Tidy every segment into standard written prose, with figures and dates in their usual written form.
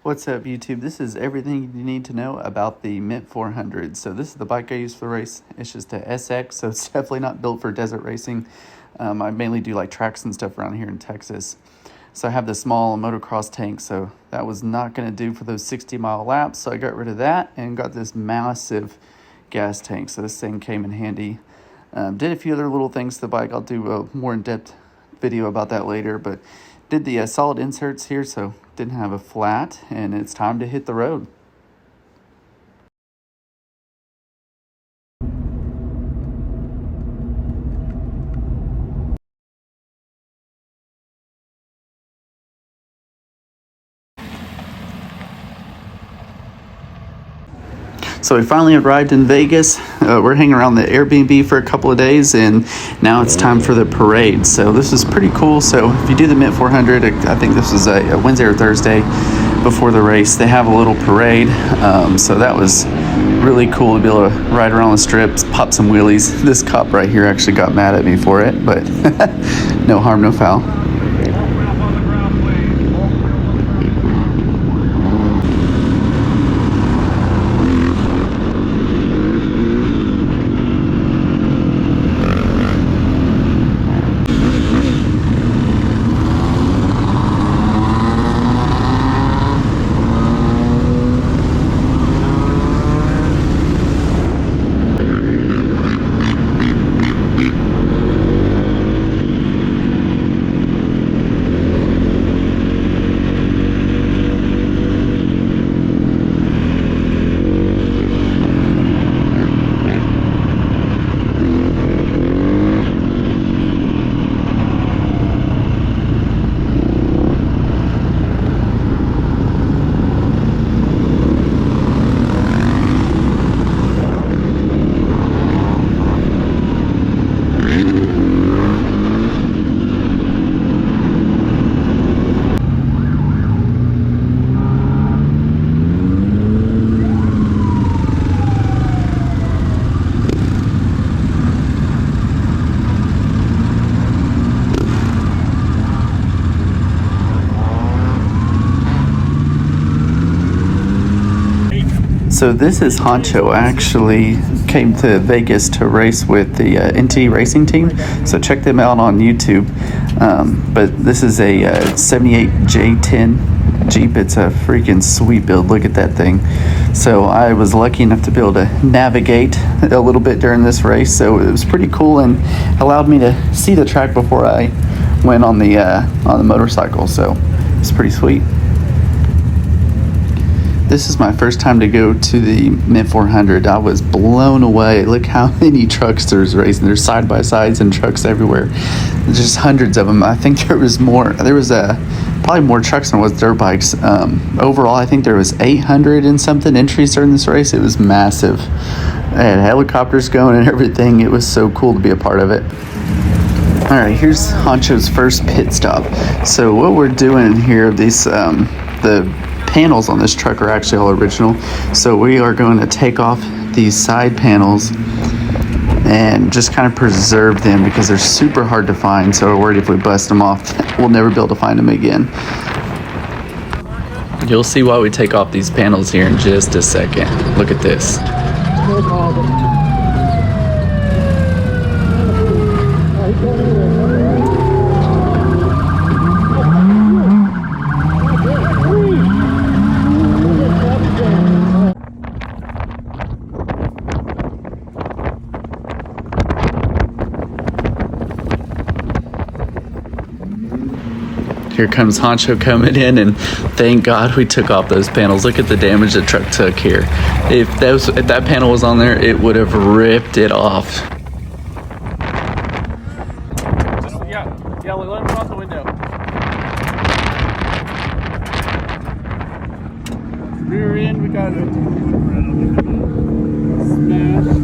What's up, YouTube? This is everything you need to know about the Mint 400. So this is the bike I use for the race. It's just a SX, so it's definitely not built for desert racing. I mainly do like tracks and stuff around here in Texas. So I have the small motocross tank, so that was not going to do for those 60-mile laps. So I got rid of that and got this massive gas tank. So this thing came in handy. Did a few other little things to the bike. I'll do a more in-depth video about that later, but did the solid inserts here, so didn't have a flat, and it's time to hit the road. So we finally arrived in Vegas. We're hanging around the Airbnb for a couple of days, and now it's time for the parade. So this is pretty cool. So if you do the Mint 400, I think this was a Wednesday or Thursday before the race, they have a little parade. So that was really cool to be able to ride around the strips, pop some wheelies. This cop right here actually got mad at me for it, but no harm, no foul. So this is Honcho. I actually came to Vegas to race with the NT Racing team, so check them out on YouTube. But this is a 78 J10 Jeep. It's a freaking sweet build. Look at that thing. So I was lucky enough to be able to navigate a little bit during this race, so it was pretty cool and allowed me to see the track before I went on the motorcycle. So it's pretty sweet. This is my first time to go to the Mint 400. I was blown away. Look how many trucks there's racing. There's side-by-sides and trucks everywhere. There's just hundreds of them. I think there was more. There was probably more trucks than was dirt bikes. Overall, I think there was 800 and something entries during this race. It was massive. I had helicopters going and everything. It was so cool to be a part of it. All right, here's Honcho's first pit stop. So what we're doing here, the panels on this truck are actually all original, so we are going to take off these side panels and just kind of preserve them because they're super hard to find. So we're worried if we bust them off, we'll never be able to find them again. You'll see why we take off these panels here in just a second. Look at this. Here comes Honcho coming in, and thank God we took off those panels. Look at the damage the truck took here. If that panel was on there, it would have ripped it off. Yeah, let him cross the window. Rear end, we got it. Smashed.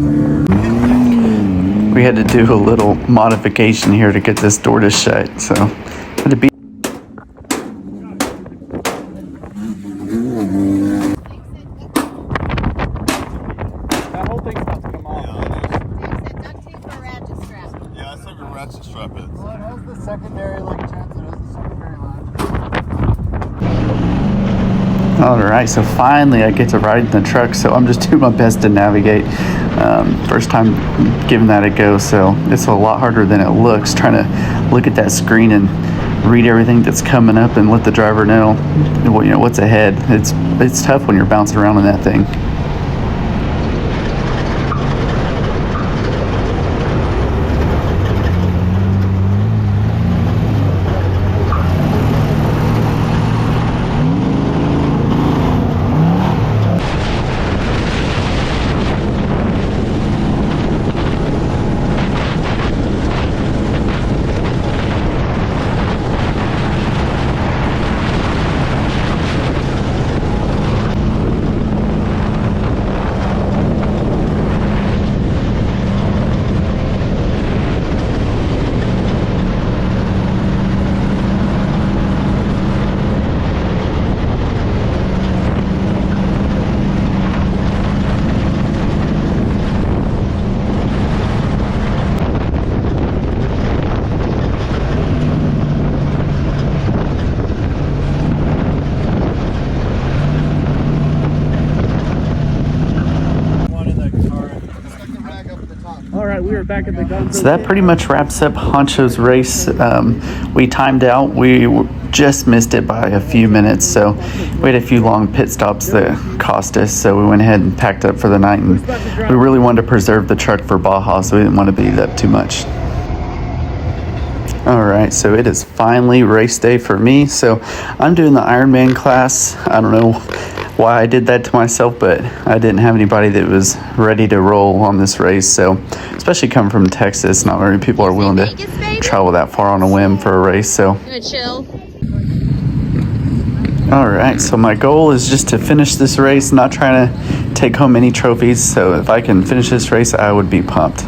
We had to do a little modification here to get this door to shut, so had to be. That whole thing's about to come off. Yeah, I said we ratchet strap it. Well, it has the secondary, like Chance, it has the secondary line. All right, so finally I get to ride in the truck, so I'm just doing my best to navigate. First time giving that a go, so it's a lot harder than it looks, trying to look at that screen and read everything that's coming up and let the driver know what's ahead. It's tough when you're bouncing around in that thing. All right, we are back at the gun. So that pretty much wraps up Honcho's race. We timed out. We just missed it by a few minutes, so we had a few long pit stops that cost us. So we went ahead and packed up for the night, and we really wanted to preserve the truck for Baja, so we didn't want to beat it up too much. All right, so it is finally race day for me. So I'm doing the Ironman class. I don't know why I did that to myself, but I didn't have anybody that was ready to roll on this race. So especially coming from Texas, not very many people are willing to travel that far on a whim for a race. So chill. all right, so my goal is just to finish this race, not trying to take home any trophies. So if I can finish this race, I would be pumped.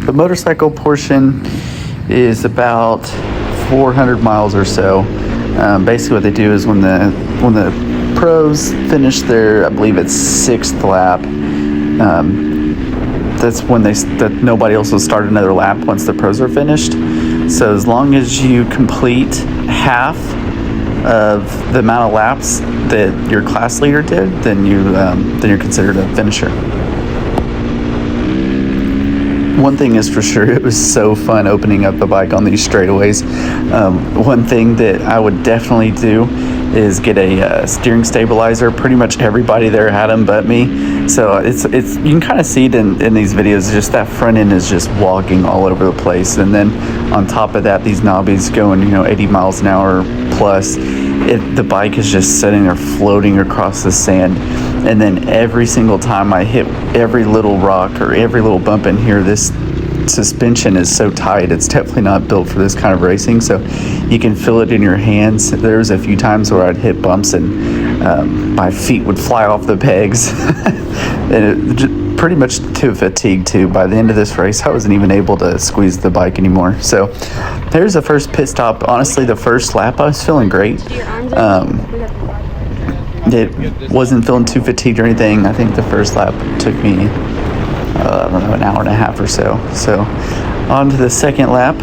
The motorcycle portion is about 400 miles or so. Basically what they do is when the pros finish their, I believe it's 6th lap, that's when that nobody else will start another lap once the pros are finished. So as long as you complete half of the amount of laps that your class leader did, then you're considered a finisher. One thing is for sure, it was so fun opening up the bike on these straightaways. One thing that I would definitely do is get a steering stabilizer. Pretty much everybody there had them but me. So it's you can kind of see it in these videos, just that front end is just walking all over the place. And then on top of that, these knobbies going 80 miles an hour plus. The bike is just sitting there floating across the sand. And then every single time I hit every little rock or every little bump in here, this suspension is so tight. It's definitely not built for this kind of racing. So you can feel it in your hands. There was a few times where I'd hit bumps and my feet would fly off the pegs. And it pretty much to fatigue too. By the end of this race, I wasn't even able to squeeze the bike anymore. So there's the first pit stop. Honestly, the first lap, I was feeling great. It wasn't feeling too fatigued or anything. I think the first lap took me, I don't know, an hour and a half or so. So on to the second lap.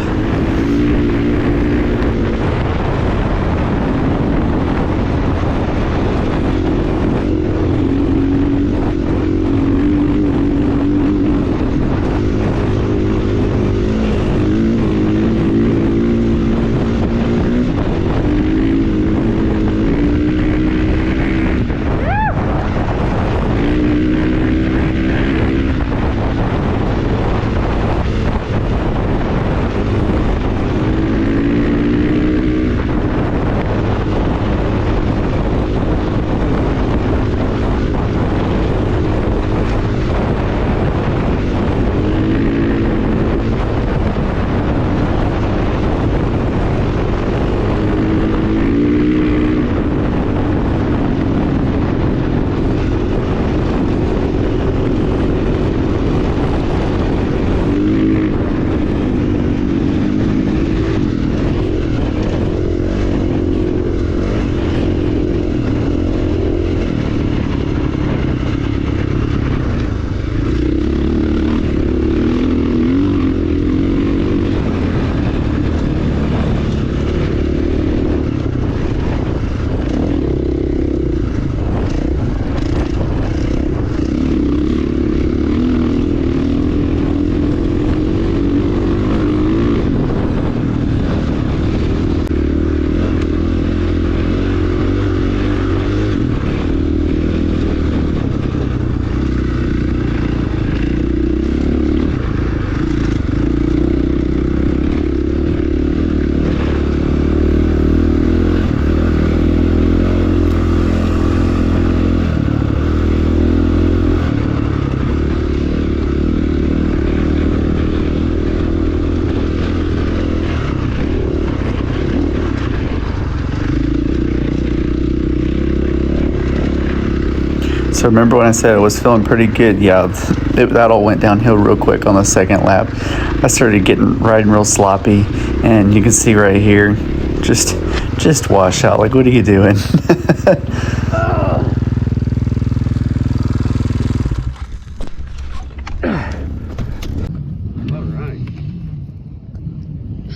So remember when I said I was feeling pretty good? Yeah, that all went downhill real quick on the second lap. I started riding real sloppy, and you can see right here, just wash out. Like, what are you doing? All right.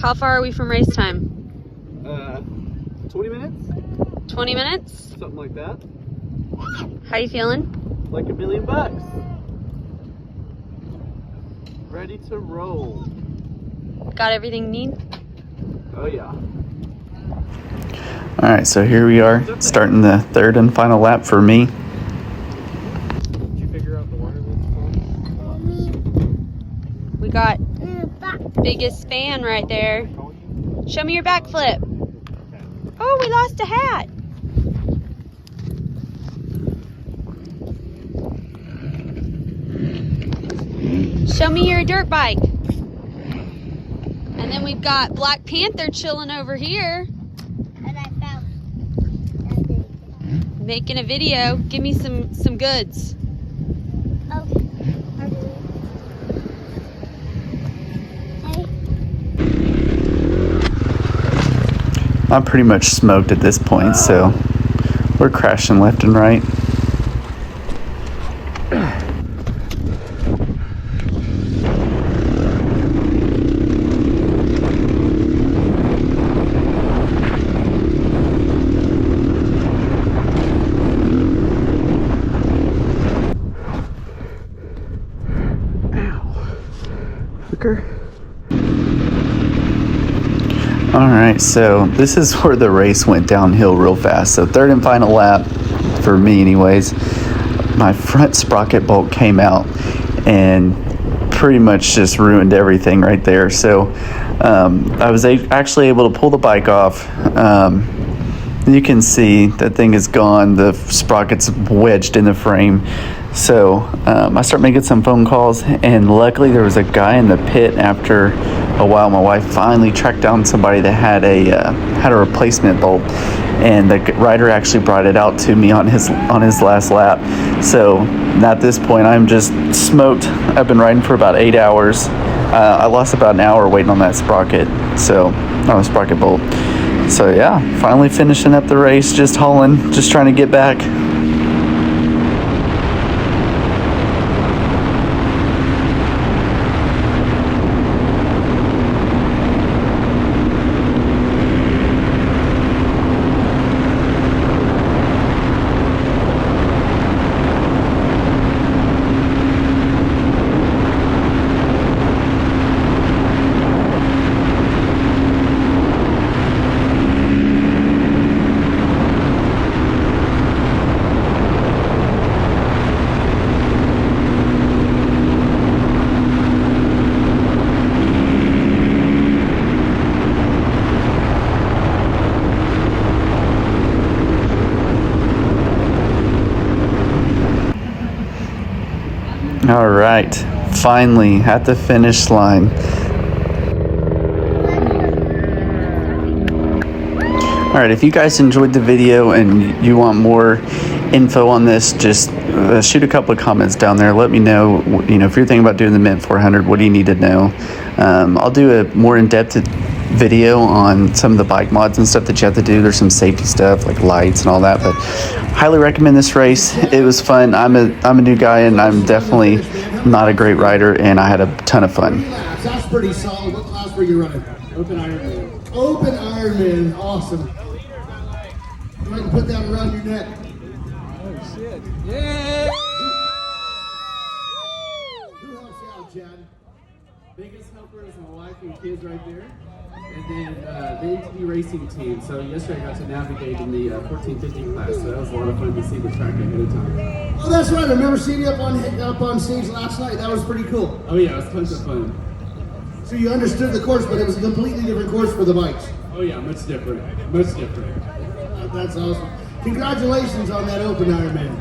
How far are we from race time? 20 minutes? 20 minutes? Something like that. How you feeling? Like $1 million. Ready to roll. Got everything you need? Oh yeah. All right, so here we are, starting the third and final lap for me. Did you figure out the water that's We got biggest fan right there. Show me your backflip. Oh, we lost a hat. Show me your dirt bike. And then we've got Black Panther chilling over here. And I found Making a video. Give me some goods. I'm pretty much smoked at this point, so we're crashing left and right. All right, so this is where the race went downhill real fast. So third and final lap, for me anyways, my front sprocket bolt came out and pretty much just ruined everything right there. So I was actually able to pull the bike off. You can see that thing is gone. The sprocket's wedged in the frame. So I start making some phone calls, and luckily there was a guy in the pit. After a while, my wife finally tracked down somebody that had a replacement bolt, and the rider actually brought it out to me on his last lap. So at this point, I'm just smoked. I've been riding for about 8 hours. I lost about an hour waiting on that sprocket, on a sprocket bolt. So yeah, finally finishing up the race, just hauling, just trying to get back. All right, finally at the finish line. All right, if you guys enjoyed the video and you want more info on this, just shoot a couple of comments down there. Let me know, if you're thinking about doing the Mint 400, what do you need to know? I'll do a more in-depth video on some of the bike mods and stuff that you have to do. There's some safety stuff like lights and all that, but highly recommend this race. It was fun. I'm a new guy, and I'm definitely not a great rider, and I had a ton of fun. That's pretty solid. What class were you running? Open Ironman. Open Ironman. Awesome. Go ahead and put that around your neck. Oh shit. Yeah! Who helps you out, Chad? Biggest helper is my wife and kids right there. And then the ATV racing team. So yesterday I got to navigate in the 1450 class. So that was a lot of fun to see the track ahead of time. Oh, that's right. I remember seeing you up on stage last night. That was pretty cool. Oh yeah, it was tons of fun. So you understood the course, but it was a completely different course for the bikes. Oh yeah, much different. Much different. That's awesome. Congratulations on that Open Ironman.